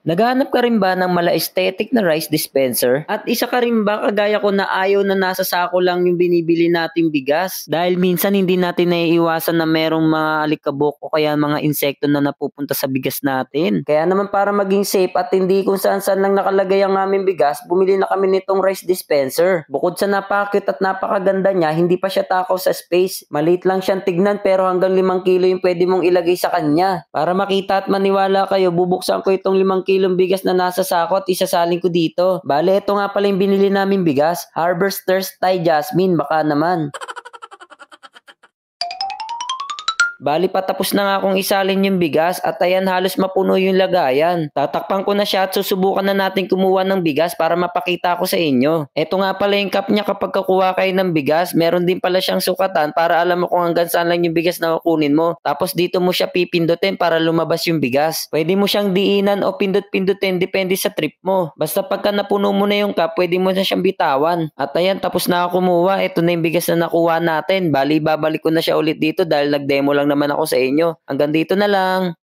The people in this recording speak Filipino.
Naghahanap ka rin ba ng mala-aesthetic na rice dispenser? At isa ka rin ba kagaya ko na ayaw na nasa sako lang yung binibili nating bigas? Dahil minsan hindi natin naiiwasan na merong mga alikabok o kaya mga insekto na napupunta sa bigas natin. Kaya naman para maging safe at hindi kung saan-saan lang nakalagay ang aming bigas, bumili na kami nitong rice dispenser. Bukod sa napaka-cute at napakaganda niya, hindi pa siya takaw sa space. Maliit lang siyang tignan pero hanggang 5 kilo yung pwede mong ilagay sa kanya. Para makita at maniwala kayo, bubuksan ko itong 5 kilong bigas na nasa sako at isasalin ko dito. Bale, ito nga pala yung binili namin bigas. Harvester's Thai Jasmine, baka naman. Bali patapos na nga akong isalin yung bigas at ayan halos mapuno yung lagayan. Tatakpan ko na siya at susubukan na natin kumuha ng bigas para mapakita ko sa inyo. Ito nga pala yung cup niya kapag kukuha kayo ng bigas. Meron din pala siyang sukatan para alam mo kung hanggang saan lang yung bigas na kukunin mo. Tapos dito mo siya pipindutin para lumabas yung bigas. Pwede mo siyang diinan o pindut-pindutin depende sa trip mo. Basta pagka napuno mo na yung cup, pwede mo na siyang bitawan. At ayan tapos na ako kumuha. Ito na yung bigas na nakuha natin. Bali babalik ko na siya ulit dito dahil nag-demo lang naman ako sa inyo. Hanggang dito na lang.